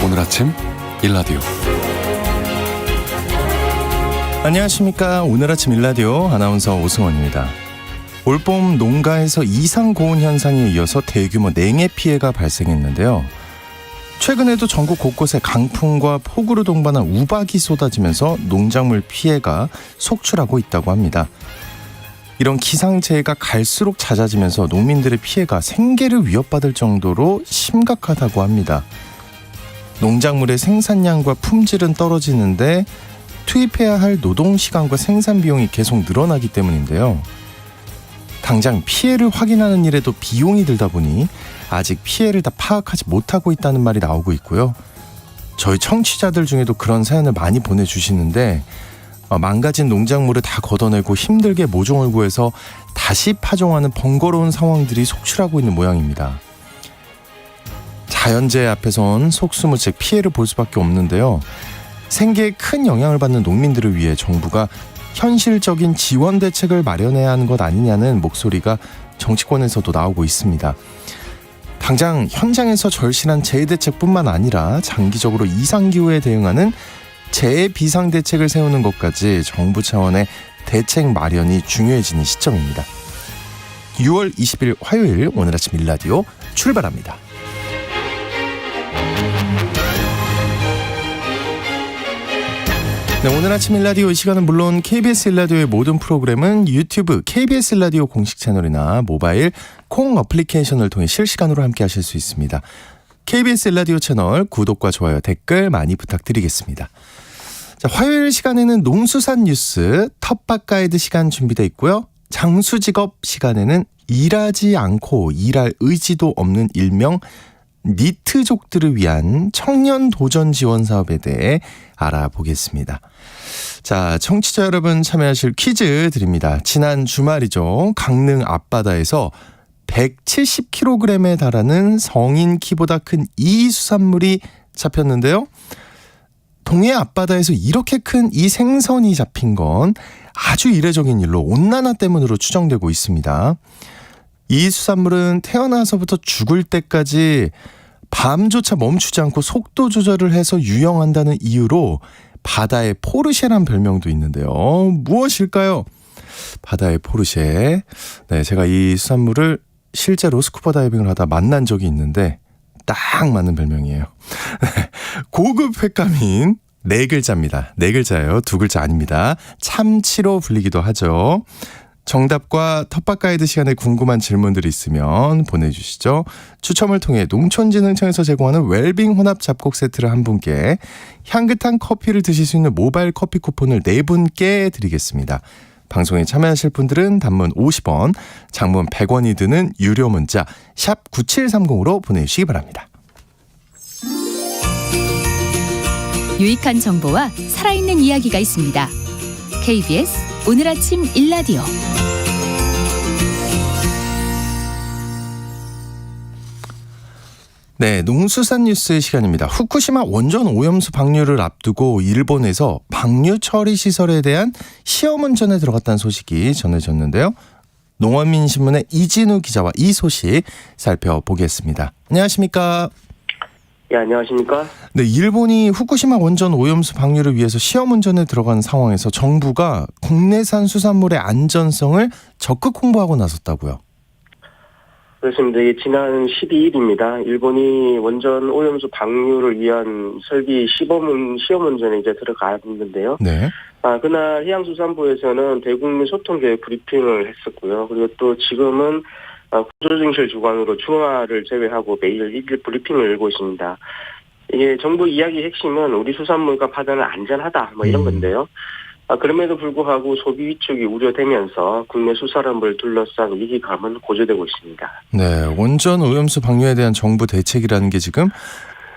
오늘 아침 일라디오. 안녕하십니까. 오늘 아침 일라디오 아나운서 오승원입니다. 올봄 농가에서 이상 고온 현상에 이어서 대규모 냉해 피해가 발생했는데요. 최근에도 전국 곳곳에 강풍과 폭우로 동반한 우박이 쏟아지면서 농작물 피해가 속출하고 있다고 합니다. 이런 기상재해가 갈수록 잦아지면서 농민들의 피해가 생계를 위협받을 정도로 심각하다고 합니다. 농작물의 생산량과 품질은 떨어지는데 투입해야 할 노동시간과 생산 비용이 계속 늘어나기 때문인데요. 당장 피해를 확인하는 일에도 비용이 들다 보니 아직 피해를 다 파악하지 못하고 있다는 말이 나오고 있고요. 저희 청취자들 중에도 그런 사연을 많이 보내주시는데 망가진 농작물을 다 걷어내고 힘들게 모종을 구해서 다시 파종하는 번거로운 상황들이 속출하고 있는 모양입니다. 자연재해 앞에선 속수무책 피해를 볼 수밖에 없는데요. 생계에 큰 영향을 받는 농민들을 위해 정부가 현실적인 지원 대책을 마련해야 하는 것 아니냐는 목소리가 정치권에서도 나오고 있습니다. 당장 현장에서 절실한 재해 대책뿐만 아니라 장기적으로 이상기후에 대응하는 재해 비상 대책을 세우는 것까지 정부 차원의 대책 마련이 중요해지는 시점입니다. 6월 20일 화요일 오늘 아침 일라디오 출발합니다. 네, 오늘 아침 일라디오 이 시간은 물론 KBS 일라디오의 모든 프로그램은 유튜브 KBS 일라디오 공식 채널이나 모바일 콩 어플리케이션을 통해 실시간으로 함께 하실 수 있습니다. KBS 일라디오 채널 구독과 좋아요, 댓글 많이 부탁드리겠습니다. 자, 화요일 시간에는 농수산 뉴스 텃밭 가이드 시간 준비되어 있고요. 장수직업 시간에는 일하지 않고 일할 의지도 없는 일명 니트족들을 위한 청년 도전 지원 사업에 대해 알아보겠습니다. 자, 청취자 여러분 참여하실 퀴즈 드립니다. 지난 주말이죠. 강릉 앞바다에서 170kg에 달하는 성인 키보다 큰 이 수산물이 잡혔는데요. 동해 앞바다에서 이렇게 큰 이 생선이 잡힌 건 아주 이례적인 일로 온난화 때문으로 추정되고 있습니다. 이 수산물은 태어나서부터 죽을 때까지 밤조차 멈추지 않고 속도 조절을 해서 유영한다는 이유로 바다의 포르쉐란 별명도 있는데요. 무엇일까요? 바다의 포르쉐. 네, 제가 이 수산물을 실제로 스쿠버 다이빙을 하다 만난 적이 있는데 딱 맞는 별명이에요. 고급 횟감인 4글자입니다. 4글자예요. 2글자 아닙니다. 참치로 불리기도 하죠. 정답과 텃밭 가이드 시간에 궁금한 질문들이 있으면 보내주시죠. 추첨을 통해 농촌진흥청에서 제공하는 웰빙 혼합 잡곡 세트를 한 분께, 향긋한 커피를 드실 수 있는 모바일 커피 쿠폰을 4분께 드리겠습니다. 방송에 참여하실 분들은 단문 50원, 장문 100원이 드는 유료 문자 샵 9730으로 보내주시기 바랍니다. 유익한 정보와 살아있는 이야기가 있습니다. KBS 오늘 아침 일라디오. 네, 농수산 뉴스 시간입니다. 후쿠시마 원전 오염수 방류를 앞두고 일본에서 방류 처리 시설에 대한 시험 운전에 들어갔다는 소식이 전해졌는데요. 농어민신문의 이진우 기자와 이 소식 살펴보겠습니다. 안녕하십니까? 예, 안녕하십니까? 네, 일본이 후쿠시마 원전 오염수 방류를 위해서 시험 운전에 들어간 상황에서 정부가 국내산 수산물의 안전성을 적극 홍보하고 나섰다고요. 그렇습니다. 지난 12일입니다. 일본이 원전 오염수 방류를 위한 설비 시험 운전에 들어갔는데요. 네. 그날 해양수산부에서는 대국민 소통 교육 브리핑을 했었고요. 그리고 또 지금은 구조증실 주관으로 주말을 제외하고 매일 1일 브리핑을 열고 있습니다. 이게 정부 이야기 핵심은 우리 수산물과 바다는 안전하다 이런 건데요. 그럼에도 불구하고 소비 위축이 우려되면서 국내 수산물을 둘러싼 위기감은 고조되고 있습니다. 네, 원전 오염수 방류에 대한 정부 대책이라는 게 지금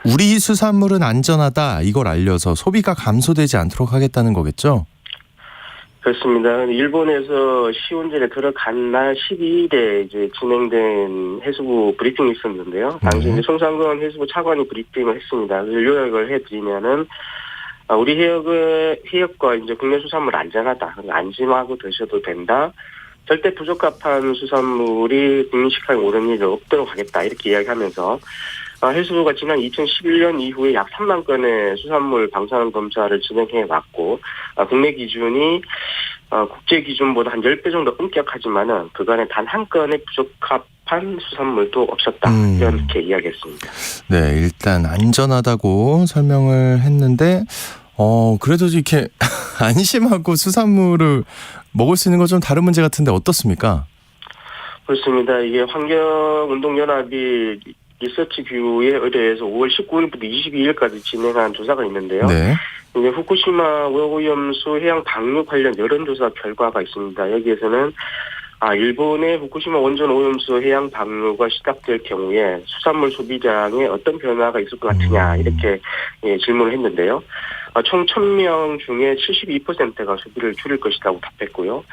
우리 수산물은 안전하다 이걸 알려서 소비가 감소되지 않도록 하겠다는 거겠죠? 그렇습니다. 일본에서 시운전에 들어간 날 12일에 진행된 해수부 브리핑이 있었는데요. 당시 송상근 해수부 차관이 브리핑을 했습니다. 요약을 해드리면은 우리 해역과 국내 수산물 안전하다. 안심하고 드셔도 된다. 절대 부적합한 수산물이 국민 식탁에 오르는 일이 없도록 하겠다. 이렇게 이야기하면서 해수부가 지난 2011년 이후에 약 3만 건의 수산물 방사능 검사를 진행해 왔고 국내 기준이 국제 기준보다 한 10배 정도 엄격하지만은 그간에 단 한 건의 부적합한 수산물도 없었다. 이렇게 이야기했습니다. 네, 일단 안전하다고 설명을 했는데 그래도 이렇게 안심하고 수산물을 먹을 수 있는 건 좀 다른 문제 같은데 어떻습니까? 그렇습니다. 이게 환경운동연합이 리서치 뷰에 의뢰해서 5월 19일부터 22일까지 진행한 조사가 있는데요. 네. 이제 후쿠시마 오염수 해양 방류 관련 여론조사 결과가 있습니다. 여기에서는 일본의 후쿠시마 원전 오염수 해양 방류가 시작될 경우에 수산물 소비량에 어떤 변화가 있을 것 같으냐 이렇게 질문을 했는데요. 총 1,000명 중에 72%가 소비를 줄일 것이라고 답했고요.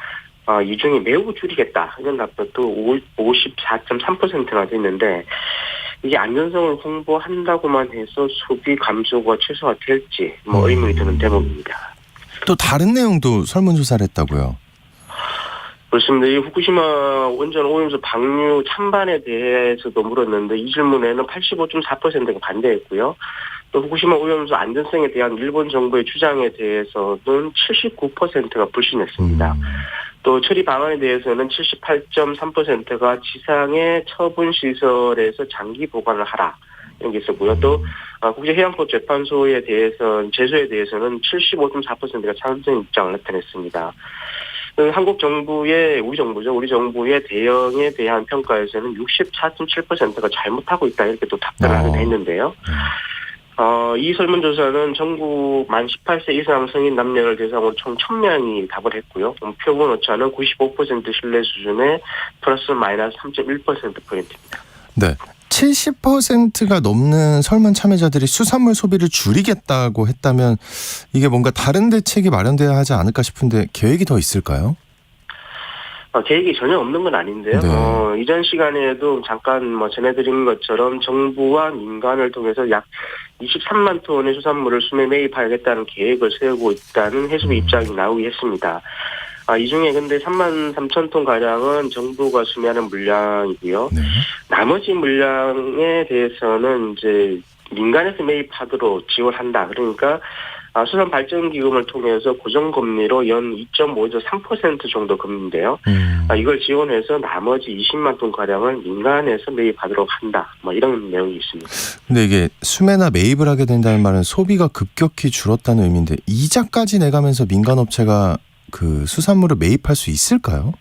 이 중에 매우 줄이겠다 이런 답변도 54.3%나 됐는데 이게 안전성을 홍보한다고만 해서 소비 감소가 최소화될지 의문이 드는 대목입니다. 또 다른 내용도 설문조사를 했다고요? 그렇습니다. 이 후쿠시마 원전 오염수 방류 찬반에 대해서도 물었는데 이 질문에는 85.4%가 반대했고요. 또 후쿠시마 오염수 안전성에 대한 일본 정부의 주장에 대해서는 79%가 불신했습니다. 또 처리 방안에 대해서는 78.3%가 지상의 처분 시설에서 장기 보관을 하라 이런 게 있었고요. 또 국제해양법재판소에 대해서 제소에 대해서는 75.4%가 찬성 입장을 나타냈습니다. 한국 정부의 우리 정부의 대응에 대한 평가에서는 64.7%가 잘못하고 있다 이렇게 또 답변을 하기도 했는데요. 이 설문조사는 전국 만 18세 이상 성인 남녀를 대상으로 총 1,000명이 답을 했고요. 표본 오차는 95% 신뢰 수준의 플러스 마이너스 3.1%포인트입니다. 네. 70%가 넘는 설문 참여자들이 수산물 소비를 줄이겠다고 했다면 이게 뭔가 다른 대책이 마련돼야 하지 않을까 싶은데 계획이 더 있을까요? 계획이 전혀 없는 건 아닌데요. 네. 이전 시간에도 잠깐 전해드린 것처럼 정부와 민간을 통해서 약 23만 톤의 수산물을 수매 매입하겠다는 계획을 세우고 있다는 해수부 입장이 나오기 했습니다. 이 중에 근데 3만 3천 톤 가량은 정부가 수매하는 물량이고요. 네. 나머지 물량에 대해서는 이제 민간에서 매입하도록 지원한다. 그러니까 수산발전기금을 통해서 고정금리로 연 2.5에서 3% 정도 금리인데요. 이걸 지원해서 나머지 20만 톤 가량을 민간에서 매입하도록 한다. 이런 내용이 있습니다. 근데 이게 수매나 매입을 하게 된다는 말은 소비가 급격히 줄었다는 의미인데 이자까지 내가면서 민간 업체가 그 수산물을 매입할 수 있을까요?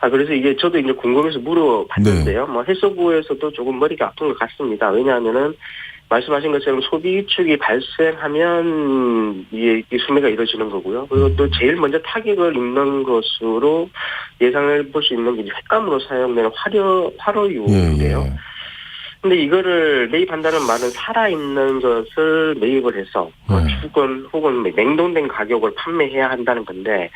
그래서 이게 저도 이제 궁금해서 물어봤는데요. 네. 해수부에서도 조금 머리가 아픈 것 같습니다. 왜냐하면은 말씀하신 것처럼 소비 위축이 발생하면 이 수매가 이루어지는 거고요. 그리고 또 제일 먼저 타격을 입는 것으로 예상해 볼 수 있는 게 횟감으로 사용되는 화로유인데요. 예. 근데 이거를 매입한다는 말은 살아있는 것을 매입을 해서 죽은 혹은 냉동된 가격을 판매해야 한다는 건데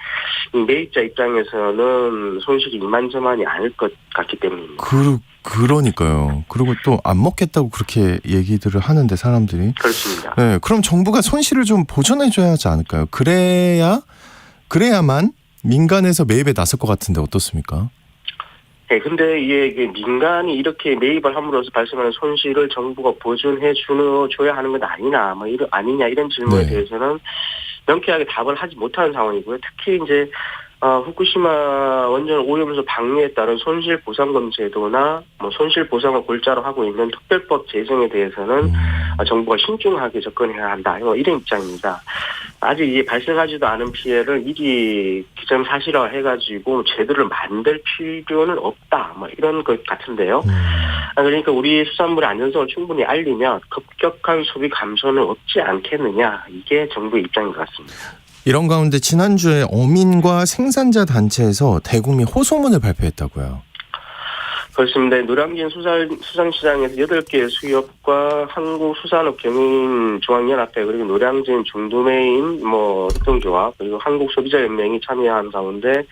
매입자 입장에서는 손실이 이만저만이 아닐 것 같기 때문입니다. 그러니까요. 그리고 또 안 먹겠다고 그렇게 얘기들을 하는데 사람들이. 그렇습니다. 네, 그럼 정부가 손실을 좀 보전해줘야 하지 않을까요? 그래야만 민간에서 매입에 나설 것 같은데 어떻습니까? 네, 근데 이게 민간이 이렇게 매입을 함으로써 발생하는 손실을 정부가 보존해 줘야 하는 건 아니냐 이런 질문에 네. 대해서는 명쾌하게 답을 하지 못하는 상황이고요. 특히 이제 후쿠시마 원전 오염수 방류에 따른 손실보상금 제도나 손실 보상을 골자로 하고 있는 특별법 제정에 대해서는 정부가 신중하게 접근해야 한다. 이런 입장입니다. 아직 이제 발생하지도 않은 피해를 미리 기정사실화해가지고 제도를 만들 필요는 없다. 이런 것 같은데요. 그러니까 우리 수산물의 안전성을 충분히 알리면 급격한 소비 감소는 없지 않겠느냐. 이게 정부의 입장인 것 같습니다. 이런 가운데 지난주에 어민과 생산자 단체에서 대국민 호소문을 발표했다고요. 그렇습니다. 노량진 수산시장에서 8개 수협과 한국수산업경인중앙연합회 그리고 노량진 중도매인 협동조합 그리고 한국소비자연맹이 참여한 가운데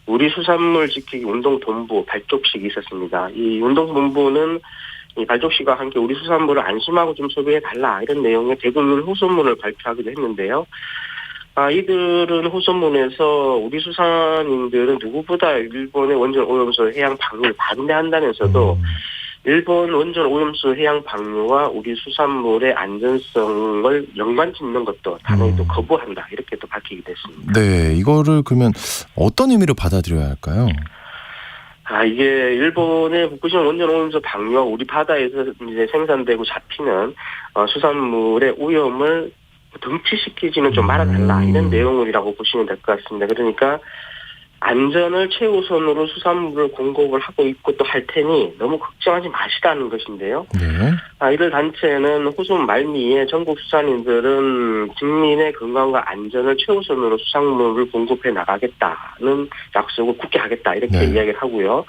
우리 수산물 지키기 운동본부 발족식이 있었습니다. 이 운동본부는 이 발족식과 함께 우리 수산물을 안심하고 좀 소비해달라 이런 내용의 대국민 호소문을 발표하기도 했는데요. 이들은 호소문에서 우리 수산인들은 누구보다 일본의 원전 오염수 해양 방류를 반대한다면서도 일본 원전 오염수 해양 방류와 우리 수산물의 안전성을 연관짓는 것도 단호히 또 거부한다. 이렇게 또 밝히게 됐습니다. 네, 이거를 그러면 어떤 의미로 받아들여야 할까요? 이게 일본의 후쿠시마 원전 오염수 방류와 우리 바다에서 이제 생산되고 잡히는 수산물의 오염을 등치시키지는 좀 말아달라 이런 내용이라고 보시면 될 것 같습니다. 그러니까 안전을 최우선으로 수산물을 공급을 하고 있고 또 할 테니 너무 걱정하지 마시라는 것인데요. 네. 이들 단체는 호소 말미에 전국 수산인들은 국민의 건강과 안전을 최우선으로 수산물을 공급해 나가겠다는 약속을 굳게 하겠다 이렇게 네. 이야기를 하고요.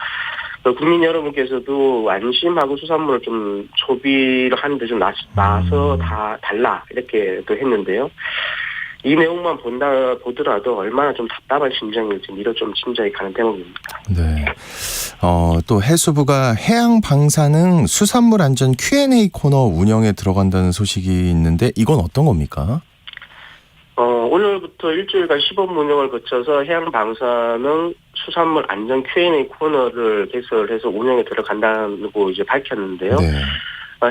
국민 여러분께서도 안심하고 수산물을 좀 소비를 하는데 좀 나서 다 달라 이렇게 또 했는데요. 이 내용만 보더라도 얼마나 좀 답답한 심정일지 미뤄 좀 짐작이 가는 대목입니다. 네. 또 해수부가 해양 방사능 수산물 안전 Q&A 코너 운영에 들어간다는 소식이 있는데 이건 어떤 겁니까? 오늘부터 일주일간 시범 운영을 거쳐서 해양 방사능 수산물 안전 Q&A 코너를 개설해서 운영에 들어간다고 이제 밝혔는데요. 네.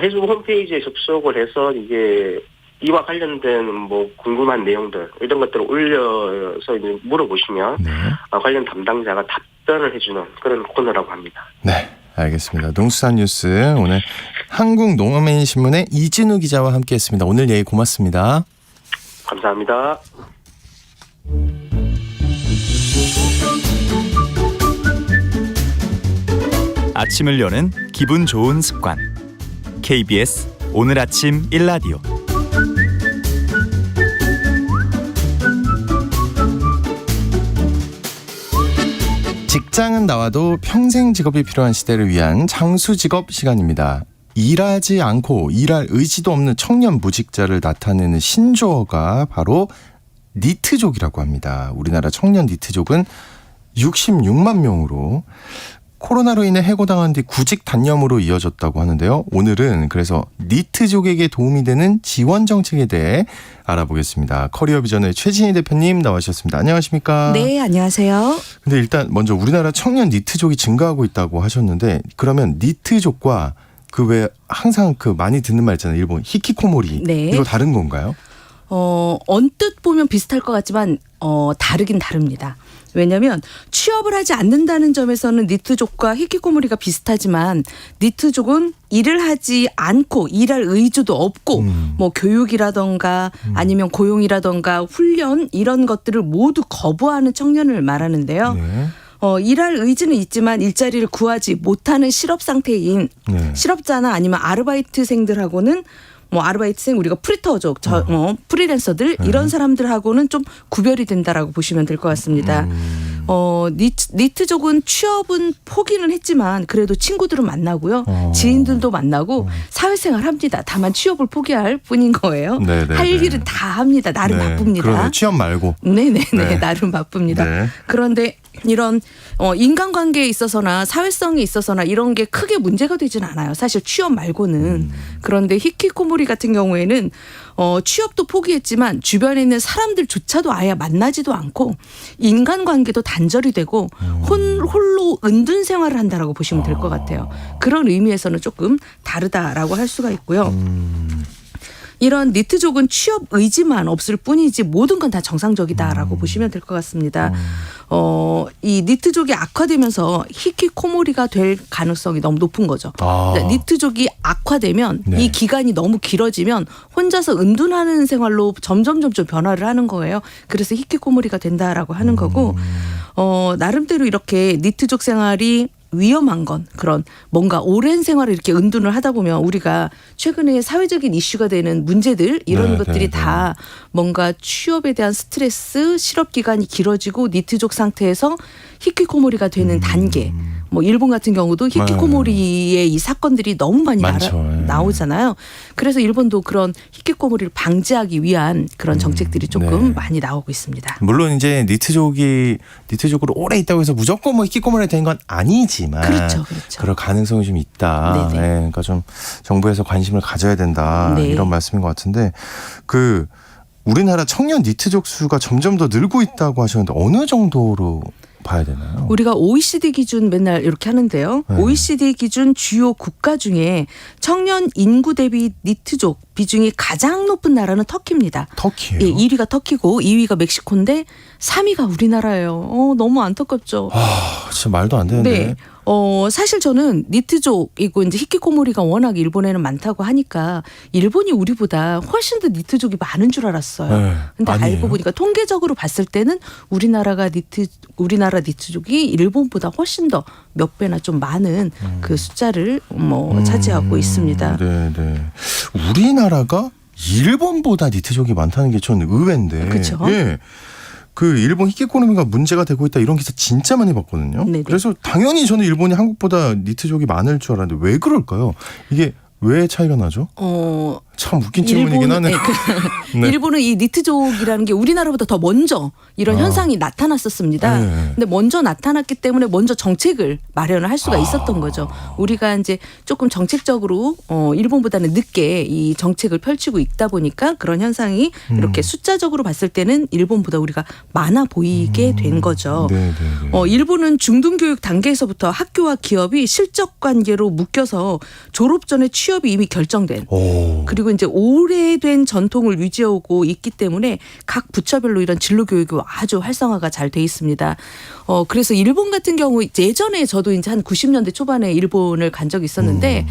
해수부 홈페이지에 접속을 해서 이게 이와 관련된 뭐 궁금한 내용들 이런 것들을 올려서 이제 물어보시면 네. 관련 담당자가 답변을 해주는 그런 코너라고 합니다. 네, 알겠습니다. 농수산 뉴스 오늘 한국농어민신문의 이진우 기자와 함께했습니다. 오늘 얘기 고맙습니다. 감사합니다. 아침을 여는 기분 좋은 습관. KBS 오늘 아침 1라디오. 직장은 나와도 평생 직업이 필요한 시대를 위한 장수직업 시간입니다. 일하지 않고 일할 의지도 없는 청년 무직자를 나타내는 신조어가 바로 니트족이라고 합니다. 우리나라 청년 니트족은 66만 명으로 코로나로 인해 해고당한 뒤 구직 단념으로 이어졌다고 하는데요. 오늘은 그래서 니트족에게 도움이 되는 지원 정책에 대해 알아보겠습니다. 커리어 비전의 최진희 대표님 나와주셨습니다. 안녕하십니까? 네, 안녕하세요. 근데 일단 먼저 우리나라 청년 니트족이 증가하고 있다고 하셨는데 그러면 니트족과 그 외 항상 그 많이 듣는 말 있잖아요. 일본 히키코모리. 네. 이거 다른 건가요? 언뜻 보면 비슷할 것 같지만 다르긴 다릅니다. 왜냐하면 취업을 하지 않는다는 점에서는 니트족과 히키코모리가 비슷하지만 니트족은 일을 하지 않고 일할 의지도 없고 뭐 교육이라던가 아니면 고용이라던가 훈련 이런 것들을 모두 거부하는 청년을 말하는데요. 네. 일할 의지는 있지만 일자리를 구하지 못하는 실업 상태인 네. 실업자나 아니면 아르바이트생들하고는 뭐 아르바이트생 우리가 프리터족, 프리랜서들 이런 사람들하고는 좀 구별이 된다라고 보시면 될 것 같습니다. 니트족은 취업은 포기는 했지만 그래도 친구들은 만나고요. 지인들도 만나고 사회생활 합니다. 다만 취업을 포기할 뿐인 거예요. 네네네. 할 일은 다 합니다. 나름 네. 바쁩니다. 그러네요. 취업 말고. 네네네. 네. 나름 바쁩니다. 네. 그런데 이런 인간관계에 있어서나 사회성에 있어서나 이런 게 크게 문제가 되지는 않아요. 사실 취업 말고는. 그런데 히키코모리 같은 경우에는 취업도 포기했지만 주변에 있는 사람들조차도 아예 만나지도 않고 인간관계도 단절이 되고 홀로 은둔 생활을 한다라고 보시면 될 것 같아요. 그런 의미에서는 조금 다르다라고 할 수가 있고요. 이런 니트족은 취업 의지만 없을 뿐이지 모든 건 다 정상적이다라고 보시면 될 것 같습니다. 이 니트족이 악화되면서 히키코모리가 될 가능성이 너무 높은 거죠. 그러니까 니트족이 악화되면 네. 이 기간이 너무 길어지면 혼자서 은둔하는 생활로 점점 변화를 하는 거예요. 그래서 히키코모리가 된다라고 하는 거고 나름대로 이렇게 니트족 생활이 위험한 건 그런 뭔가 오랜 생활을 이렇게 은둔을 하다 보면 우리가 최근에 사회적인 이슈가 되는 문제들 이런 네, 것들이 네, 다 뭔가 취업에 대한 스트레스, 실업 기간이 길어지고 니트족 상태에서 히키코모리가 되는 단계. 뭐 일본 같은 경우도 히키코모리의 이 사건들이 너무 많이 많죠. 나오잖아요. 그래서 일본도 그런 히키코모리를 방지하기 위한 그런 정책들이 조금 네. 많이 나오고 있습니다. 물론 이제 니트족으로 오래 있다고 해서 무조건 뭐 히키코모리가 된 건 아니지만 그렇죠. 그럴 가능성이 좀 있다. 네네. 네, 그러니까 좀 정부에서 관심을 가져야 된다. 네. 이런 말씀인 것 같은데 우리나라 청년 니트족 수가 점점 더 늘고 있다고 하셨는데 어느 정도로 봐야 되나요? 우리가 OECD 기준 맨날 이렇게 하는데요. 네. OECD 기준 주요 국가 중에 청년 인구 대비 니트족 비중이 가장 높은 나라는 터키입니다. 터키예요. 예, 1위가 터키고 2위가 멕시코인데 3위가 우리나라예요. 너무 안타깝죠. 진짜 말도 안 되는데. 네. 사실 저는 니트족이고 이제 히키코모리가 워낙 일본에는 많다고 하니까 일본이 우리보다 훨씬 더 니트족이 많은 줄 알았어요. 네, 근데 아니에요. 알고 보니까 통계적으로 봤을 때는 우리나라 니트족이 일본보다 훨씬 더 몇 배나 좀 많은 그 숫자를 차지하고 있습니다. 네, 네. 우리나라가 일본보다 니트족이 많다는 게 전 의외인데. 그쵸? 예. 그 일본 히키코노미가 문제가 되고 있다 이런 기사 진짜 많이 봤거든요. 네네. 그래서 당연히 저는 일본이 한국보다 니트족이 많을 줄 알았는데 왜 그럴까요? 이게 왜 차이가 나죠? 참 웃긴 질문이긴 하네요. 네. 일본은 이 니트족이라는 게 우리나라보다 더 먼저 이런 현상이 나타났었습니다. 네. 근데 먼저 나타났기 때문에 먼저 정책을 마련을 할 수가 있었던 거죠. 우리가 이제 조금 정책적으로 일본보다는 늦게 이 정책을 펼치고 있다 보니까 그런 현상이 이렇게 숫자적으로 봤을 때는 일본보다 우리가 많아 보이게 된 거죠. 네, 네, 네. 일본은 중등교육 단계에서부터 학교와 기업이 실적 관계로 묶여서 졸업 전에 취업이 이미 결정된 그리고 이제 오래된 전통을 유지하고 있기 때문에 각 부처별로 이런 진로 교육이 아주 활성화가 잘 돼 있습니다. 그래서 일본 같은 경우 예전에 저도 이제 한 90년대 초반에 일본을 간 적이 있었는데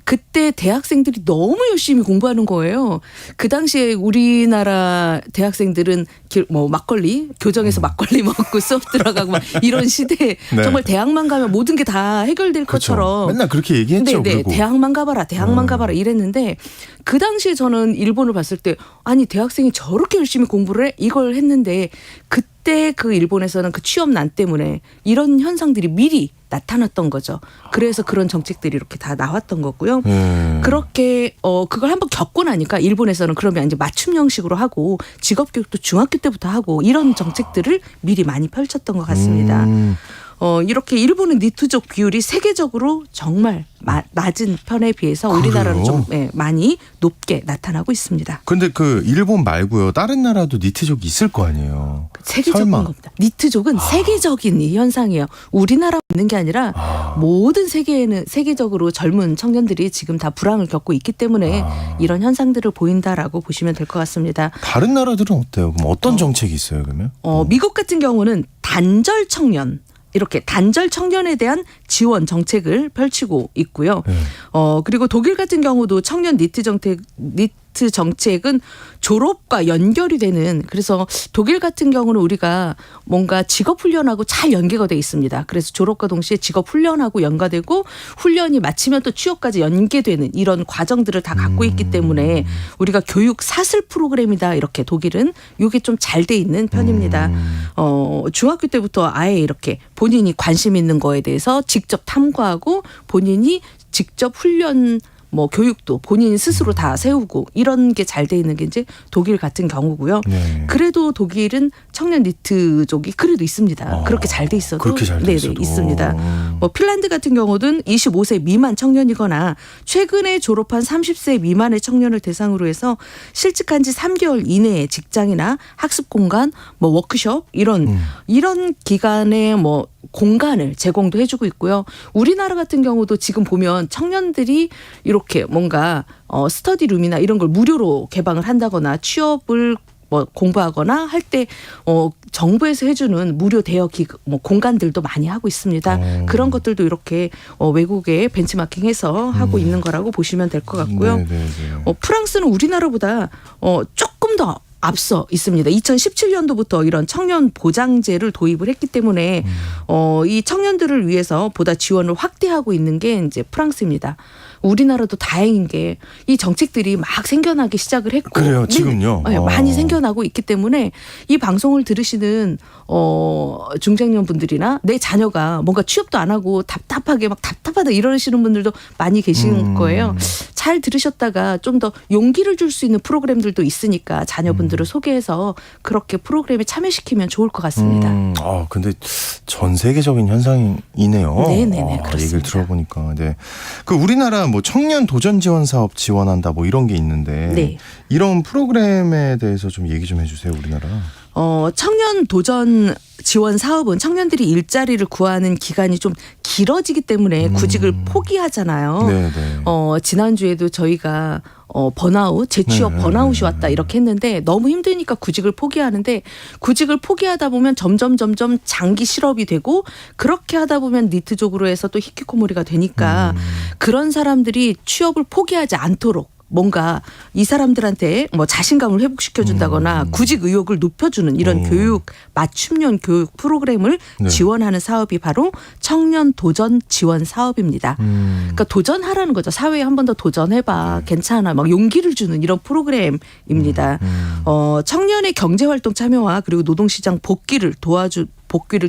그때 대학생들이 너무 열심히 공부하는 거예요. 그 당시에 우리나라 대학생들은 막걸리 교정에서 막걸리 먹고 수업 들어가고 막 이런 시대에 네. 정말 대학만 가면 모든 게 다 해결될 그렇죠. 것처럼 맨날 그렇게 얘기했죠. 네, 그리고. 대학만 가봐라 이랬는데 그 당시에 저는 일본을 봤을 때 아니 대학생이 저렇게 열심히 공부를 해? 이걸 했는데 그때 그 일본에서는 그 취업난 때문에 이런 현상들이 미리 나타났던 거죠. 그래서 그런 정책들이 이렇게 다 나왔던 거고요. 그렇게 그걸 한번 겪고 나니까 일본에서는 그러면 이제 맞춤 형식으로 하고 직업 교육도 중학교 때부터 하고 이런 정책들을 미리 많이 펼쳤던 것 같습니다. 이렇게 일본은 니트족 비율이 세계적으로 정말 낮은 편에 비해서 우리나라는 좀 많이 높게 나타나고 있습니다. 근데 그 일본 말고요. 다른 나라도 니트족이 있을 거 아니에요. 세계적인 설마. 겁니다. 니트족은 세계적인 이 현상이에요. 우리나라 있는 게 아니라 모든 세계적으로 젊은 청년들이 지금 다 불황을 겪고 있기 때문에 이런 현상들을 보인다라고 보시면 될 것 같습니다. 다른 나라들은 어때요? 그럼 어떤 정책이 있어요, 그러면? 미국 같은 경우는 단절 청년 이렇게 단절 청년에 대한 지원 정책을 펼치고 있고요. 그리고 독일 같은 경우도 청년 니트 정책은 졸업과 연결이 되는 그래서 독일 같은 경우는 우리가 뭔가 직업 훈련하고 잘 연계가 돼 있습니다. 그래서 졸업과 동시에 직업 훈련하고 연가되고 훈련이 마치면 또 취업까지 연계되는 이런 과정들을 다 갖고 있기 때문에 우리가 교육 사슬 프로그램이다 이렇게 독일은 이게 좀 잘 돼 있는 편입니다. 중학교 때부터 아예 이렇게 본인이 관심 있는 거에 대해서 직접 탐구하고 본인이 직접 훈련 교육도 본인 스스로 다 세우고 이런 게 잘 돼 있는 게 이제 독일 같은 경우고요. 네. 그래도 독일은 청년 니트족이 그래도 있습니다. 그렇게 잘 돼 있어도. 그렇게 잘 돼 있어도. 있습니다. 핀란드 같은 경우는 25세 미만 청년이거나 최근에 졸업한 30세 미만의 청년을 대상으로 해서 실직한 지 3개월 이내에 직장이나 학습 공간, 워크숍 이런 기간에 공간을 제공도 해주고 있고요. 우리나라 같은 경우도 지금 보면 청년들이 이렇게 뭔가 스터디룸이나 이런 걸 무료로 개방을 한다거나 취업을 공부하거나 할 때 정부에서 해주는 무료 대여 공간들도 많이 하고 있습니다. 그런 것들도 이렇게 외국에 벤치마킹해서 하고 있는 거라고 보시면 될 것 같고요. 네, 네, 네. 프랑스는 우리나라보다 조금 더 앞서 있습니다. 2017년도부터 이런 청년 보장제를 도입을 했기 때문에 이 청년들을 위해서 보다 지원을 확대하고 있는 게 이제 프랑스입니다. 우리나라도 다행인 게 이 정책들이 막 생겨나기 시작을 했고 그래요, 지금요? 네, 많이 생겨나고 있기 때문에 이 방송을 들으시는 중장년분들이나 내 자녀가 뭔가 취업도 안 하고 답답하게 막 답답하다 이러시는 분들도 많이 계신 거예요. 잘 들으셨다가 좀 더 용기를 줄 수 있는 프로그램들도 있으니까 자녀분들을 소개해서 그렇게 프로그램에 참여시키면 좋을 것 같습니다. 근데 전 세계적인 현상이네요. 네네네, 그렇습니다. 얘기를 들어보니까. 네. 그 우리나라 청년 도전 지원 사업 지원한다 이런 게 있는데 네. 이런 프로그램에 대해서 좀 얘기 좀 해주세요, 우리나라. 청년 도전 지원 사업은 청년들이 일자리를 구하는 기간이 좀 길어지기 때문에 구직을 포기하잖아요. 네네. 지난주에도 저희가 번아웃, 재취업 네. 번아웃이 왔다 이렇게 했는데 너무 힘드니까 구직을 포기하는데 구직을 포기하다 보면 점점 장기 실업이 되고 그렇게 하다 보면 니트족으로 해서 또 히키코모리가 되니까 그런 사람들이 취업을 포기하지 않도록 뭔가 이 사람들한테 뭐 자신감을 회복시켜 준다거나 구직 의욕을 높여주는 이런 교육 맞춤형 교육 프로그램을 네. 지원하는 사업이 바로 청년 도전 지원 사업입니다. 그러니까 도전하라는 거죠. 사회에 한 번 더 도전해봐. 괜찮아. 막 용기를 주는 이런 프로그램입니다. 청년의 경제활동 참여와 그리고 노동시장 복귀를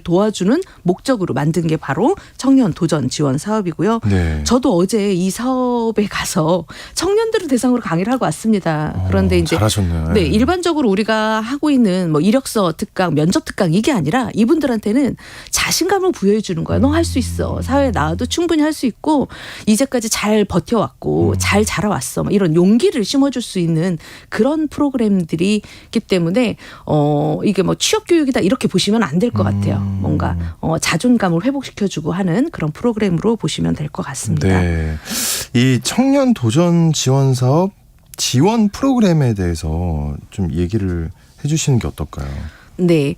도와주는 목적으로 만든 게 바로 청년 도전 지원 사업이고요. 네. 저도 어제 이 사업에 가서 청년들을 대상으로 강의를 하고 왔습니다. 그런데 이제 잘하셨네요. 네, 일반적으로 우리가 하고 있는 뭐 이력서 특강, 면접 특강 이게 아니라 이분들한테는 자신감을 부여해 주는 거야. 너 할 수 있어. 사회에 나와도 충분히 할 수 있고 이제까지 잘 버텨왔고 잘 자라왔어. 막 이런 용기를 심어줄 수 있는 그런 프로그램들이 있기 때문에 이게 뭐 취업 교육이다 이렇게 보시면 안 될 것 같아요. 뭔가 자존감을 회복시켜주고 하는 그런 프로그램으로 보시면 될 것 같습니다. 네. 이 청년 도전 지원 사업 지원 프로그램에 대해서 좀 얘기를 해주시는 게 어떨까요? 네.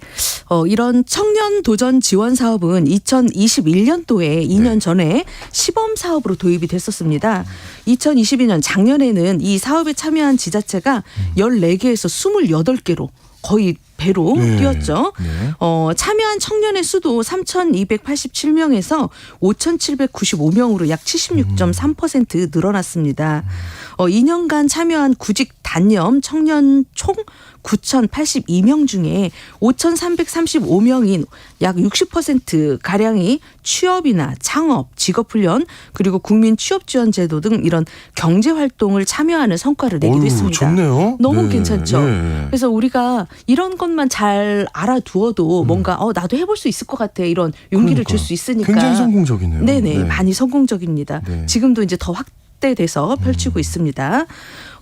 이런 청년 도전 지원 사업은 2021년도에 2년 전에 시범 사업으로 도입이 됐었습니다. 2022년 작년에는 이 사업에 참여한 지자체가 14개에서 28개로 거의 배로 뛰었죠. 네. 참여한 청년의 수도 3,287명에서 5,795명으로 약 76.3% 늘어났습니다. 2년간 참여한 구직 단념 청년 총 9,082명 중에 5,335명인 약 60%가량이 취업이나 창업, 직업훈련 그리고 국민취업지원제도 등 이런 경제활동을 참여하는 성과를 내기도 했습니다. 좋네요. 너무 네. 괜찮죠. 네. 그래서 우리가 이런 것만 잘 알아두어도 뭔가 나도 해볼 수 있을 것 같아 이런 용기를 줄 수 있으니까. 굉장히 성공적이네요. 네네. 네. 많이 성공적입니다. 네. 지금도 이제 더 확대돼서 펼치고 있습니다.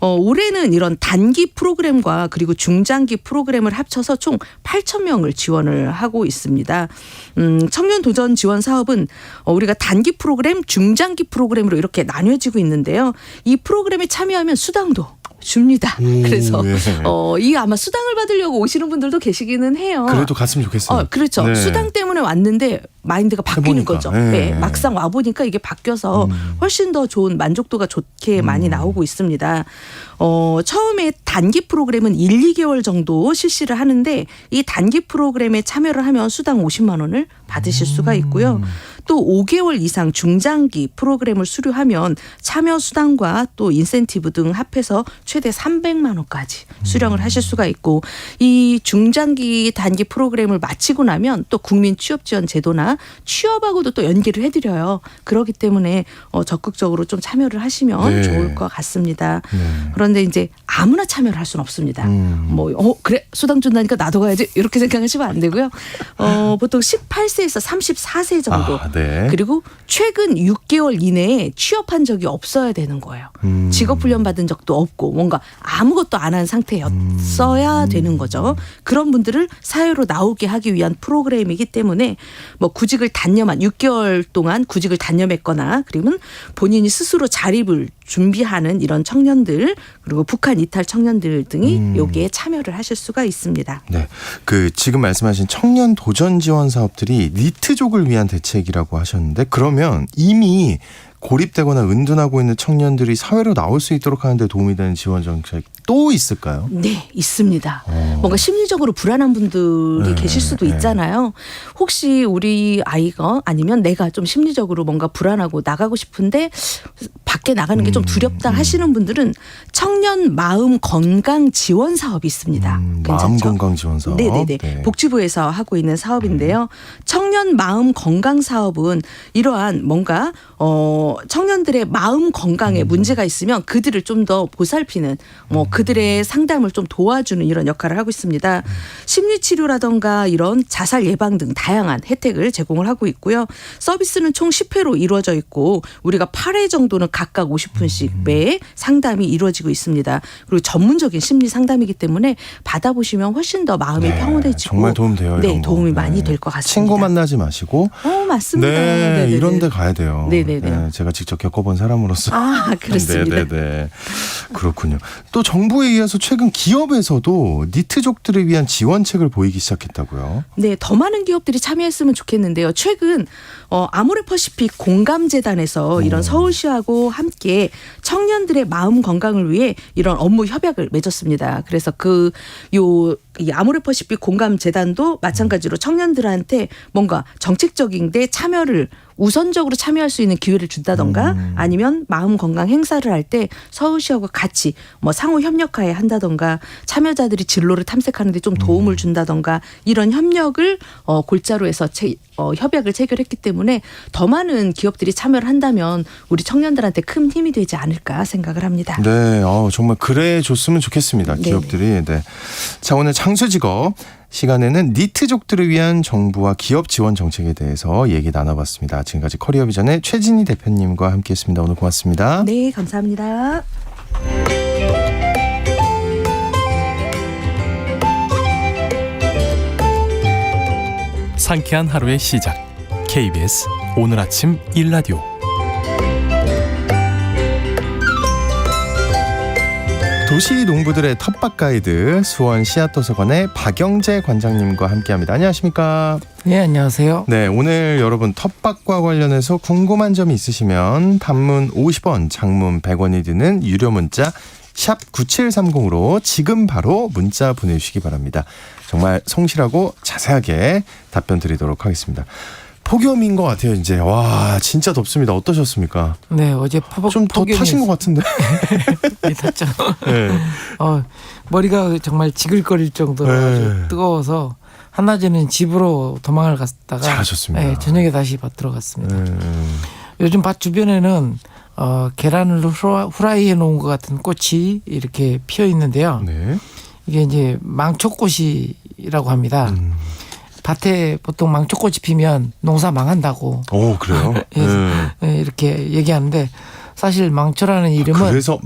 올해는 이런 단기 프로그램과 그리고 중장기 프로그램을 합쳐서 총 8,000명을 지원을 하고 있습니다. 청년 도전 지원 사업은 우리가 단기 프로그램, 중장기 프로그램으로 이렇게 나뉘어지고 있는데요. 이 프로그램에 참여하면 수당도 줍니다. 그래서 예. 이 아마 수당을 받으려고 오시는 분들도 계시기는 해요. 그래도 갔으면 좋겠어요. 그렇죠. 네. 수당 때문에 왔는데 마인드가 바뀌는 해보니까. 거죠. 네. 네. 막상 와보니까 이게 바뀌어서 훨씬 더 좋은 만족도가 좋게 많이 나오고 있습니다. 처음에 단기 프로그램은 1, 2개월 정도 실시를 하는데 이 단기 프로그램에 참여를 하면 수당 50만 원을 받으실 수가 있고요. 또 5개월 이상 중장기 프로그램을 수료하면 참여 수당과 또 인센티브 등 합해서 최대 300만 원까지 수령을 하실 수가 있고 이 중장기 단기 프로그램을 마치고 나면 또 국민 취업지원 제도나 취업하고도 또 연계를 해드려요. 그렇기 때문에 적극적으로 좀 참여를 하시면 네. 좋을 것 같습니다. 네. 그런데 이제 아무나 참여를 할 수는 없습니다. 그래 수당 준다니까 나도 가야지 이렇게 생각하시면 안 되고요. 보통 18세에서 34세 정도 네. 그리고 최근 6개월 이내에 취업한 적이 없어야 되는 거예요. 직업훈련 받은 적도 없고 뭔가 아무것도 안 한 상태였어야 되는 거죠. 그런 분들을 사회로 나오게 하기 위한 프로그램이기 때문에 뭐 구직을 단념한 6개월 동안 구직을 단념했거나 그러면 본인이 스스로 자립을 준비하는 이런 청년들 그리고 북한 이탈 청년들 등이 여기에 참여를 하실 수가 있습니다. 네, 지금 말씀하신 청년 도전 지원 사업들이 니트족을 위한 대책이라고 하셨는데 그러면 이미 고립되거나 은둔하고 있는 청년들이 사회로 나올 수 있도록 하는 데 도움이 되는 지원 정책 또 있을까요? 네, 있습니다. 뭔가 심리적으로 불안한 분들이 네, 계실 수도 있잖아요. 혹시 우리 아이가 아니면 내가 좀 심리적으로 뭔가 불안하고 나가고 싶은데 밖에 나가는 게 좀 두렵다 하시는 분들은 청년 마음 건강 지원 사업이 있습니다. 괜찮죠? 마음 건강 지원 사업. 네네네. 네. 복지부에서 하고 있는 사업인데요. 청년 마음 건강 사업은 이러한 뭔가 청년들의 마음 건강에 문제가 있으면 그들을 좀 더 보살피는 뭐 그들의 상담을 좀 도와주는 이런 역할을 하고 있습니다. 심리치료라던가 이런 자살 예방 등 다양한 혜택을 제공을 하고 있고요. 서비스는 총 10회로 이루어져 있고 우리가 8회 정도는 각각 50분씩 매 상담이 이루어지고 있습니다. 그리고 전문적인 심리 상담이기 때문에 받아보시면 훨씬 더 마음이 네, 평온해지고 정말 도움 돼요. 네, 이런 거. 도움이 네. 많이 될 것 같습니다. 친구 만나지 마시고 맞습니다. 네, 네네네. 이런 데 가야 돼요. 네네네. 네, 제가 직접 겪어본 사람으로서. 그렇습니다. 네네네. 그렇군요. 또 정부에 의해서 최근 기업에서도 니트족들을 위한 지원책을 보이기 시작했다고요. 네, 더 많은 기업들이 참여했으면 좋겠는데요. 최근 아모레퍼시픽 공감재단에서 이런 서울시하고 함께 청년들의 마음 건강을 위해 이런 업무 협약을 맺었습니다. 그래서 이 아모레퍼시픽 공감재단도 마찬가지로 청년들한테 뭔가 정책적인 데 참여를 우선적으로 참여할 수 있는 기회를 준다던가 아니면 마음 건강 행사를 할 때 서울시하고 같이 뭐 상호 협력하에 한다던가 참여자들이 진로를 탐색하는 데 좀 도움을 준다던가 이런 협력을 골자로 해서 협약을 체결했기 때문에 더 많은 기업들이 참여를 한다면 우리 청년들한테 큰 힘이 되지 않을까 생각을 합니다. 네, 정말 그래 줬으면 좋겠습니다. 기업들이. 네. 자, 오늘 창수직업 시간에는 니트족들을 위한 정부와 기업 지원 정책에 대해서 얘기 나눠봤습니다. 지금까지 커리어비전의 최진희 대표님과 함께했습니다. 오늘 고맙습니다. 네, 감사합니다. 상쾌한 하루의 시작. KBS 오늘 아침 일라디오. 도시 농부들의 텃밭 가이드 수원 씨앗도서관의 박영재 관장님과 함께합니다. 안녕하십니까? 네, 안녕하세요. 네, 오늘 여러분 텃밭과 관련해서 궁금한 점이 있으시면 단문 50원, 장문 100원이 드는 유료 문자 샵 9730으로 지금 바로 문자 보내주시기 바랍니다. 정말 성실하고 자세하게 답변 드리도록 하겠습니다. 폭염인 것 같아요. 이제 와 진짜 덥습니다. 어떠셨습니까? 네, 어제 좀 더 타신 것 같은데. 네, 탔죠. 네. 머리가 정말 지글거릴 정도로 네. 아주 뜨거워서 한낮에는 집으로 도망을 갔다가 잘하셨습니다. 네, 저녁에 다시 밭 들어갔습니다. 요즘 밭 주변에는 계란을 후라이해 놓은 것 같은 꽃이 이렇게 피어 있는데요. 네. 이게 이제 망초꽃이라고 합니다. 밭에 보통 망초꽃이 피면 농사 망한다고. 오, 그래요? 네, 이렇게 얘기하는데 사실 망초라는 이름은 그래서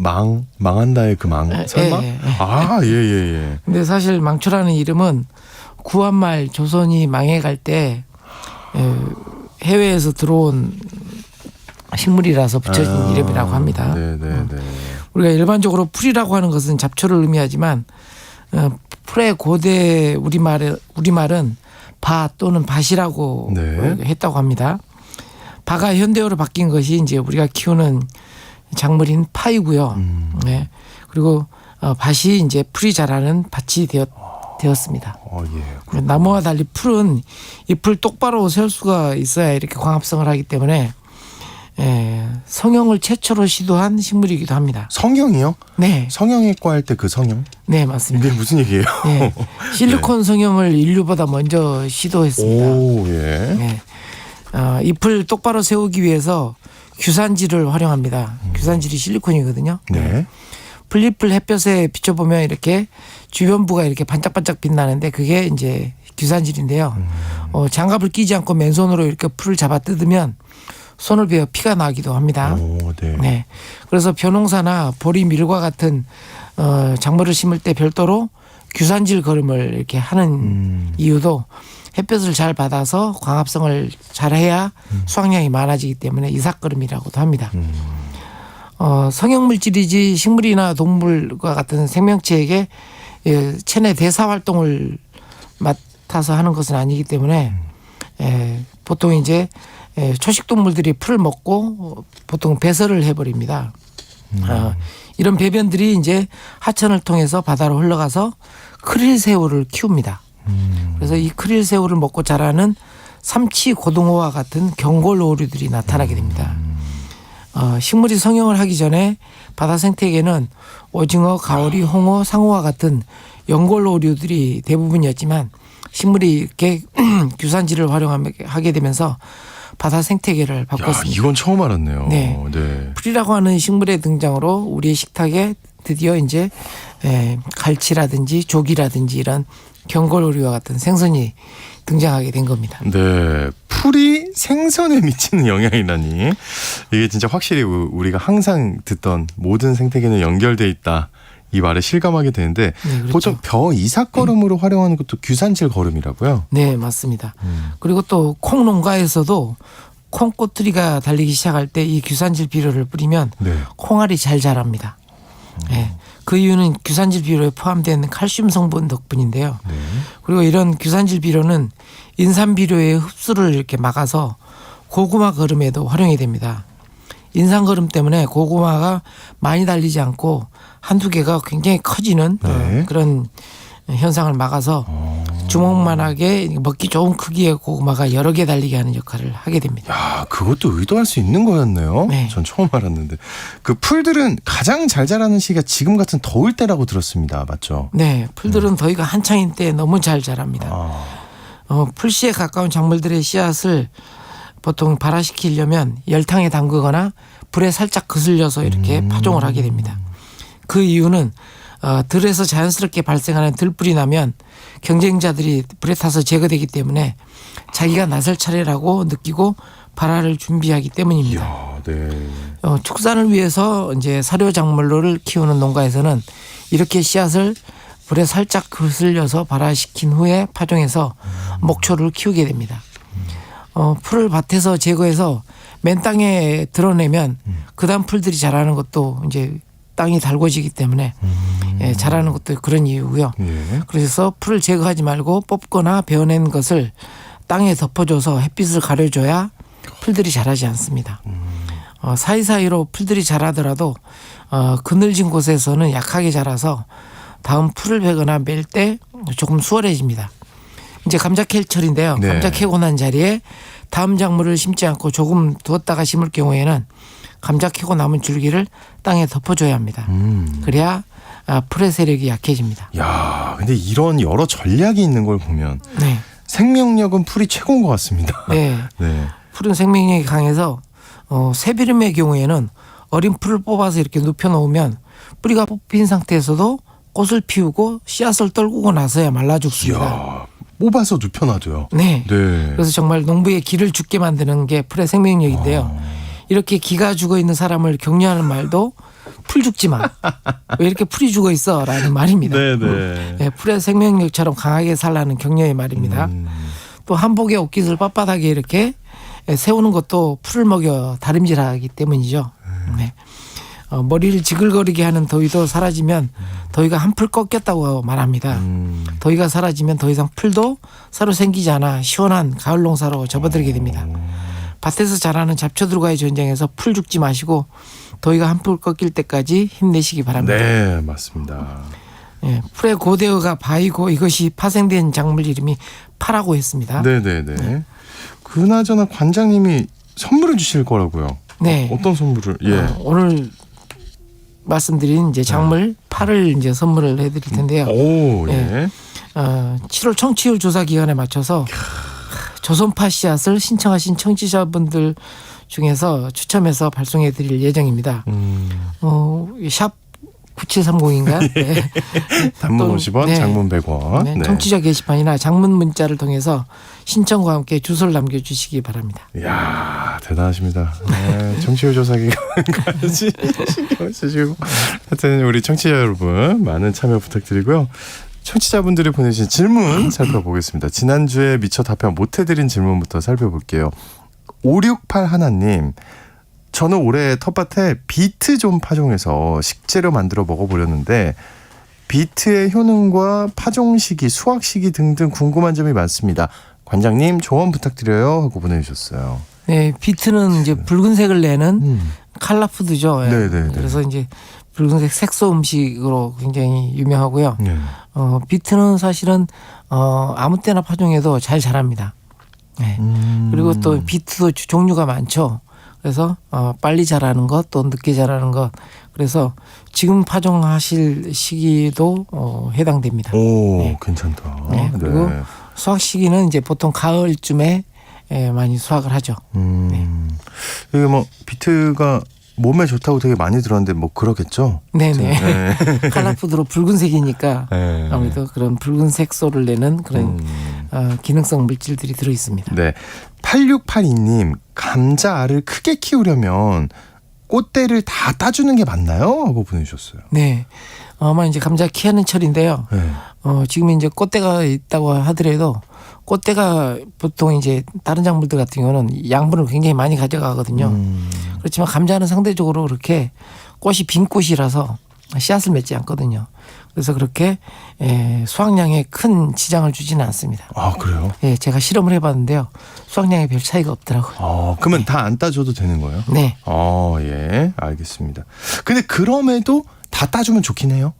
망한다의 그 망 설마? 예. 아, 예. 근데 사실 망초라는 이름은 구한말 조선이 망해갈 때 해외에서 들어온 식물이라서 붙여진 이름이라고 합니다. 네. 우리가 일반적으로 풀이라고 하는 것은 잡초를 의미하지만 풀의 고대 우리말은 바 또는 밭이라고 네. 했다고 합니다. 바가 현대어로 바뀐 것이 이제 우리가 키우는 작물인 파이고요. 네. 그리고 밭이 이제 풀이 자라는 밭이 되었습니다. 예. 나무와 달리 풀은 잎을 똑바로 세울 수가 있어야 이렇게 광합성을 하기 때문에 성형을 최초로 시도한 식물이기도 합니다. 성형이요? 네, 성형외과 할 때 그 성형? 네 맞습니다. 이게 무슨 얘기예요? 네, 실리콘 성형을 인류보다 먼저 시도했습니다. 오, 예. 네, 잎을 똑바로 세우기 위해서 규산질을 활용합니다. 규산질이 실리콘이거든요. 네. 풀잎을 햇볕에 비춰보면 이렇게 주변부가 이렇게 반짝반짝 빛나는데 그게 이제 규산질인데요. 장갑을 끼지 않고 맨손으로 이렇게 풀을 잡아 뜯으면 손을 베어 피가 나기도 합니다. 오, 네. 네. 그래서 벼농사나 보리, 밀과 같은 작물을 심을 때 별도로 규산질 거름을 이렇게 하는 이유도 햇볕을 잘 받아서 광합성을 잘 해야 수확량이 많아지기 때문에 이삭거름이라고도 합니다. 성형물질이지 식물이나 동물과 같은 생명체에게 체내 대사 활동을 맡아서 하는 것은 아니기 때문에 보통 이제 초식동물들이 풀을 먹고 보통 배설을 해버립니다. 이런 배변들이 이제 하천을 통해서 바다로 흘러가서 크릴새우를 키웁니다. 그래서 이 크릴새우를 먹고 자라는 삼치, 고등어와 같은 경골 오류들이 나타나게 됩니다. 식물이 성형을 하기 전에 바다 생태계는 오징어, 가오리, 홍어, 상어와 같은 연골 오류들이 대부분이었지만 식물이 이렇게 규산질을 활용하게 되면서 바다 생태계를 바꿨습니다. 이건 처음 알았네요. 네. 풀이라고 하는 식물의 등장으로 우리의 식탁에 드디어 이제 갈치라든지 조기라든지 이런 견과류와 같은 생선이 등장하게 된 겁니다. 네, 풀이 생선에 미치는 영향이라니 이게 진짜 확실히 우리가 항상 듣던 모든 생태계는 연결돼 있다 이 말에 실감하게 되는데 네, 그렇죠. 보통 벼 이삭거름으로 활용하는 것도 규산질 거름이라고요? 네, 맞습니다. 그리고 또 콩 농가에서도 콩 꼬투리가 달리기 시작할 때 이 규산질 비료를 뿌리면 네. 콩알이 잘 자랍니다. 네. 그 이유는 규산질 비료에 포함된 칼슘 성분 덕분인데요. 네. 그리고 이런 규산질 비료는 인삼 비료의 흡수를 이렇게 막아서 고구마 거름에도 활용이 됩니다. 인삼 거름 때문에 고구마가 많이 달리지 않고 한두 개가 굉장히 커지는 네. 그런 현상을 막아서 주먹만하게 먹기 좋은 크기의 고구마가 여러 개 달리게 하는 역할을 하게 됩니다. 야, 그것도 의도할 수 있는 거였네요. 네. 전 처음 알았는데 그 풀들은 가장 잘 자라는 시기가 지금 같은 더울 때라고 들었습니다. 맞죠? 네, 풀들은 더위가 한창인 때 너무 잘 자랍니다. 풀씨에 가까운 작물들의 씨앗을 보통 발화시키려면 열탕에 담그거나 불에 살짝 거슬려서 이렇게 파종을 하게 됩니다. 그 이유는 들에서 자연스럽게 발생하는 들불이 나면 경쟁자들이 불에 타서 제거되기 때문에 자기가 나설 차례라고 느끼고 발화를 준비하기 때문입니다. 이야, 네. 축산을 위해서 이제 사료 작물로를 키우는 농가에서는 이렇게 씨앗을 불에 살짝 거슬려서 발화시킨 후에 파종해서 목초를 키우게 됩니다. 풀을 밭에서 제거해서 맨 땅에 드러내면 그다음 풀들이 자라는 것도 이제 땅이 달궈지기 때문에 자라는 것도 그런 이유고요. 예. 그래서 풀을 제거하지 말고 뽑거나 베어낸 것을 땅에 덮어줘서 햇빛을 가려줘야 풀들이 자라지 않습니다. 사이사이로 풀들이 자라더라도 그늘진 곳에서는 약하게 자라서 다음 풀을 베거나 멜 때 조금 수월해집니다. 이제 감자 캘철인데요. 네. 감자 캐고 난 자리에 다음 작물을 심지 않고 조금 두었다가 심을 경우에는 감자 캐고 남은 줄기를 땅에 덮어줘야 합니다. 그래야 풀의 세력이 약해집니다. 야, 근데 이런 여러 전략이 있는 걸 보면 네. 생명력은 풀이 최고인 것 같습니다. 네. 네. 풀은 생명력이 강해서 새비름의 경우에는 어린 풀을 뽑아서 이렇게 눕혀놓으면 뿌리가 뽑힌 상태에서도 꽃을 피우고 씨앗을 떨구고 나서야 말라 죽습니다. 이야, 뽑아서 눕혀놔도요. 네. 네. 그래서 정말 농부의 기를 죽게 만드는 게 풀의 생명력인데요. 이렇게 기가 죽어 있는 사람을 격려하는 말도 풀 죽지 마. 왜 이렇게 풀이 죽어 있어? 라는 말입니다. 네네. 네, 풀의 생명력처럼 강하게 살라는 격려의 말입니다. 또 한복의 옷깃을 빳빳하게 이렇게 세우는 것도 풀을 먹여 다림질하기 때문이죠. 네. 머리를 지글거리게 하는 더위도 사라지면 더위가 한풀 꺾였다고 말합니다. 더위가 사라지면 더 이상 풀도 새로 생기지 않아 시원한 가을 농사로 접어들게 됩니다. 밭에서 자라는 잡초들과의 전쟁에서 풀 죽지 마시고 더위가 한풀 꺾일 때까지 힘내시기 바랍니다. 네, 맞습니다. 예, 풀의 고대어가 바이고 이것이 파생된 작물 이름이 파라고 했습니다. 네네네. 그나저나 관장님이 선물을 주실 거라고요. 네. 어떤 선물을? 예. 오늘 말씀드린 이제 작물 파를 이제 선물을 해드릴 텐데요. 오, 예. 7월 청취율 조사 기간에 맞춰서 조선파 씨앗을 신청하신 청취자분들 중에서 추첨해서 발송해 드릴 예정입니다. 샵 9730인가? 네. 단문 또, 50원, 네. 장문 100원. 네. 네. 청취자 게시판이나 장문 문자를 통해서 신청과 함께 주소를 남겨주시기 바랍니다. 이야, 대단하십니다. 네, 청취율 조사 기간까지 신경 쓰시고. 하여튼 우리 청취자 여러분 많은 참여 부탁드리고요. 청취자분들이 보내주신 질문 살펴보겠습니다. 지난주에 미처 답변 못해드린 질문부터 살펴볼게요. 568 하나님, 저는 올해 텃밭에 비트 좀 파종해서 식재료 만들어 먹어보려는데 비트의 효능과 파종 시기, 수확 시기 등등 궁금한 점이 많습니다. 관장님 조언 부탁드려요 하고 보내주셨어요. 네, 비트는 이제 붉은색을 내는 칼라푸드죠. 예. 네네네. 그래서 이제 붉은색 색소 음식으로 굉장히 유명하고요. 네. 비트는 사실은 아무 때나 파종해도 잘 자랍니다. 네. 그리고 또 비트도 종류가 많죠. 그래서 빨리 자라는 것, 또 늦게 자라는 것. 그래서 지금 파종하실 시기도 해당됩니다. 오, 네. 괜찮다. 네. 그리고 네. 수확 시기는 이제 보통 가을쯤에 많이 수확을 하죠. 이게 뭐 비트가 몸에 좋다고 되게 많이 들었는데 뭐 그러겠죠? 네네. 네. 칼라푸드로 붉은색이니까 네. 아무래도 그런 붉은 색소를 내는 그런 기능성 물질들이 들어 있습니다. 네. 8682님, 감자알을 크게 키우려면 꽃대를 다 따주는 게 맞나요? 하고 보내주셨어요. 네. 아마 이제 감자 키하는 철인데요. 네. 지금 이제 꽃대가 있다고 하더라도 꽃대가 보통 이제 다른 작물들 같은 경우는 양분을 굉장히 많이 가져가거든요. 그렇지만 감자는 상대적으로 그렇게 꽃이 빈 꽃이라서 씨앗을 맺지 않거든요. 그래서 그렇게 수확량에 큰 지장을 주지는 않습니다. 아, 그래요? 예, 제가 실험을 해봤는데요. 수확량에 별 차이가 없더라고요. 그러면 다 안 따줘도 되는 거예요? 네. 예, 알겠습니다. 근데 그럼에도 다 따주면 좋긴 해요?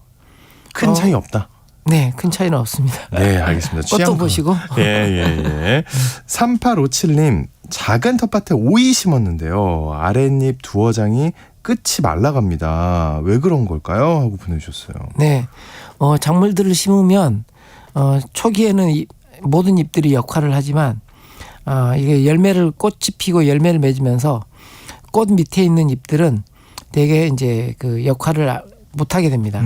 큰 차이 없다? 네, 큰 차이는 없습니다. 네, 알겠습니다. 꽃도 보시고. 예. 3857님, 작은 텃밭에 오이 심었는데요. 아랫잎 두어장이 끝이 말라갑니다. 왜 그런 걸까요? 하고 보내주셨어요. 네. 작물들을 심으면 초기에는 모든 잎들이 역할을 하지만 이게 꽃이 피고 열매를 맺으면서 꽃 밑에 있는 잎들은 되게 이제 그 역할을 못하게 됩니다.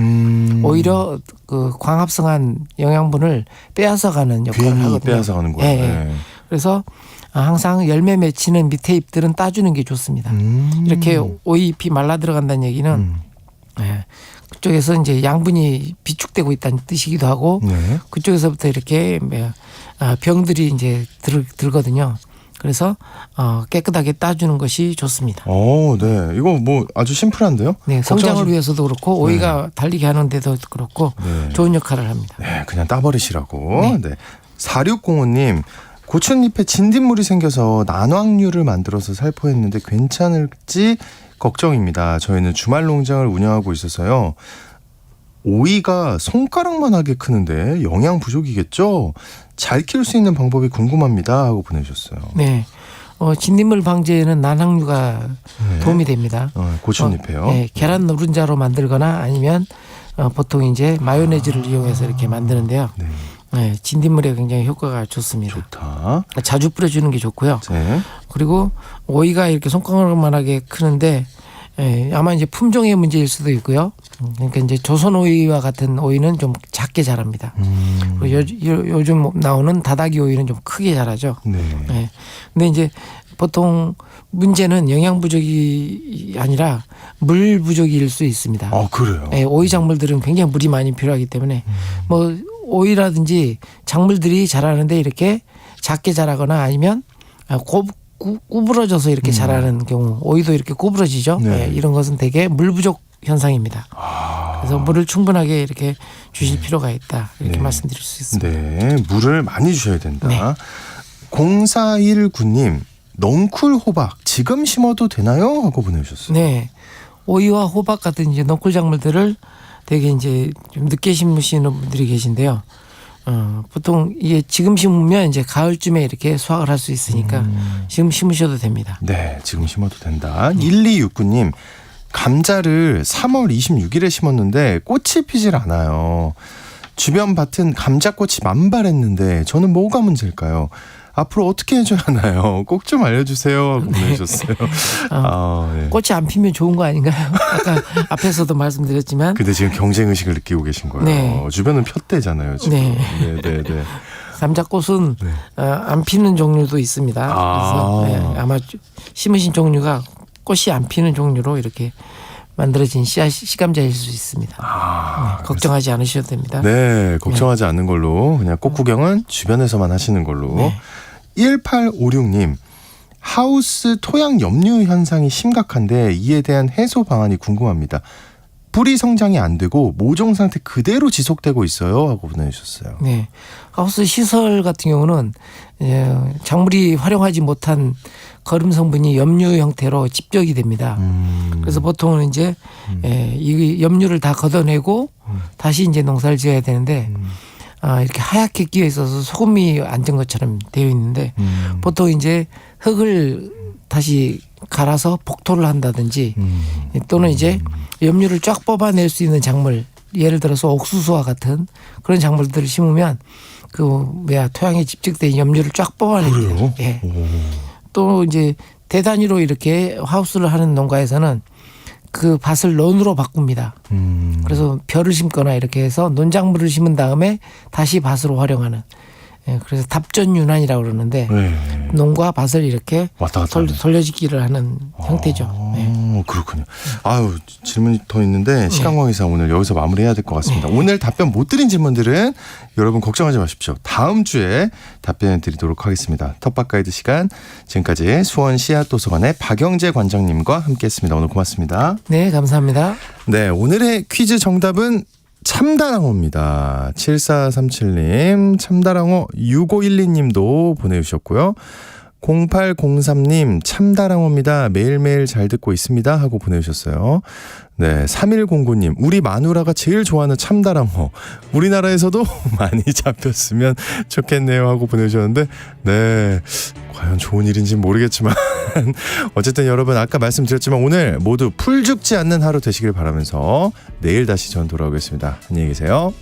오히려 그 광합성한 영양분을 빼앗아가는 역할을 괜히 하거든요. 빼앗아가는 거예요. 예. 네. 그래서 항상 열매 맺히는 밑에 잎들은 따주는 게 좋습니다. 이렇게 오이 잎이 말라 들어간다는 얘기는 그쪽에서 이제 양분이 비축되고 있다는 뜻이기도 하고 네. 그쪽에서부터 이렇게 병들이 이제 들거든요. 그래서 깨끗하게 따주는 것이 좋습니다. 네. 이거 뭐 아주 심플한데요? 네, 성장을 걱정하지- 위해서도 그렇고 오이가 달리게 하는 데도 그렇고 네. 좋은 역할을 합니다. 네, 그냥 따버리시라고. 네. 4605님, 고추잎에 진딧물이 생겨서 난황류를 만들어서 살포했는데 괜찮을지 걱정입니다. 저희는 주말 농장을 운영하고 있어서요. 오이가 손가락만 하게 크는데 영양 부족이겠죠? 잘 키울 수 있는 방법이 궁금합니다. 하고 보내주셨어요. 네, 진딧물 방제에는 난황류가 도움이 됩니다. 고추잎에요. 네, 계란 노른자로 만들거나 아니면 보통 이제 마요네즈를 이용해서 이렇게 만드는데요. 네. 네, 진딧물에 굉장히 효과가 좋습니다. 좋다. 자주 뿌려주는 게 좋고요. 네. 그리고 오이가 이렇게 손가락만하게 크는데 아마 이제 품종의 문제일 수도 있고요. 그러니까 이제 조선 오이와 같은 오이는 좀 작게 자랍니다. 그리고 요즘 나오는 다다기 오이는 좀 크게 자라죠. 네. 네. 근데 이제 보통 문제는 영양 부족이 아니라 물 부족일 수 있습니다. 그래요? 네, 오이 작물들은 굉장히 물이 많이 필요하기 때문에 뭐 오이라든지 작물들이 자라는데 이렇게 작게 자라거나 아니면 구부러져서 이렇게 자라는 경우 오이도 이렇게 구부러지죠. 네. 네, 이런 것은 대개 물 부족 현상입니다. 그래서 물을 충분하게 이렇게 주실 필요가 있다. 이렇게 네. 말씀드릴 수 있습니다. 네, 물을 많이 주셔야 된다. 네. 0419님, 넝쿨 호박 지금 심어도 되나요? 하고 보내주셨어요. 네. 오이와 호박 같은 이제 넝쿨 작물들을 되게 이제 좀 늦게 심으시는 분들이 계신데요. 보통 이게 지금 심으면 이제 가을쯤에 이렇게 수확을 할 수 있으니까 지금 심으셔도 됩니다. 네, 지금 심어도 된다. 1269님, 감자를 3월 26일에 심었는데 꽃이 피질 않아요. 주변 밭은 감자꽃이 만발했는데 저는 뭐가 문제일까요? 앞으로 어떻게 해줘야 하나요? 꼭 좀 알려주세요. 하고 보내주셨어요. 네. 꽃이 안 피면 좋은 거 아닌가요? 아까 앞에서도 말씀드렸지만. 근데 지금 경쟁의식을 느끼고 계신 거예요. 네. 주변은 폈대잖아요. 지금. 네. 네. 감자꽃은 안 피는 종류도 있습니다. 그래서 아마 심으신 종류가 꽃이 안 피는 종류로 이렇게 만들어진 씨감자일 수 있습니다. 걱정하지 않으셔도 됩니다. 네, 걱정하지 않는 걸로 그냥 꽃 구경은 주변에서만 하시는 걸로. 네. 1856님, 하우스 토양 염류 현상이 심각한데 이에 대한 해소 방안이 궁금합니다. 뿌리 성장이 안 되고 모종 상태 그대로 지속되고 있어요. 하고 보내주셨어요. 네, 하우스 시설 같은 경우는 작물이 활용하지 못한 거름 성분이 염류 형태로 집적이 됩니다. 그래서 보통은 이제 이 염류를 다 걷어내고 다시 이제 농사를 지어야 되는데 이렇게 하얗게 끼어 있어서 소금이 앉은 것처럼 되어 있는데 보통 이제 흙을 다시 갈아서 복토를 한다든지 또는 이제 염류를 쫙 뽑아낼 수 있는 작물, 예를 들어서 옥수수와 같은 그런 작물들을 심으면 토양에 집적된 염류를 쫙 뽑아냅니다. 그래요? 예. 또 이제 대단위로 이렇게 하우스를 하는 농가에서는 그 밭을 런으로 바꿉니다. 그래서 벼를 심거나 이렇게 해서 논작물을 심은 다음에 다시 밭으로 활용하는. 예, 그래서 답전윤환이라고 그러는데 네. 농과 밭을 이렇게 왔다 갔다 하는. 돌려짓기를 하는 형태죠. 예. 그렇군요. 아유, 질문이 더 있는데 시간 관계상 오늘 여기서 마무리해야 될 것 같습니다. 오늘 답변 못 드린 질문들은 여러분 걱정하지 마십시오. 다음 주에 답변을 드리도록 하겠습니다. 텃밭 가이드 시간, 지금까지 수원 씨앗도서관의 박영재 관장님과 함께했습니다. 오늘 고맙습니다. 네, 감사합니다. 네, 오늘의 퀴즈 정답은 참다랑어입니다. 7437님, 참다랑어 6512님도 보내주셨고요. 0803님, 참다랑어입니다. 매일매일 잘 듣고 있습니다. 하고 보내주셨어요. 네, 3109님, 우리 마누라가 제일 좋아하는 참다랑어. 우리나라에서도 많이 잡혔으면 좋겠네요. 하고 보내주셨는데, 네, 과연 좋은 일인지는 모르겠지만 어쨌든 여러분 아까 말씀드렸지만 오늘 모두 풀 죽지 않는 하루 되시길 바라면서 내일 다시 전 돌아오겠습니다. 안녕히 계세요.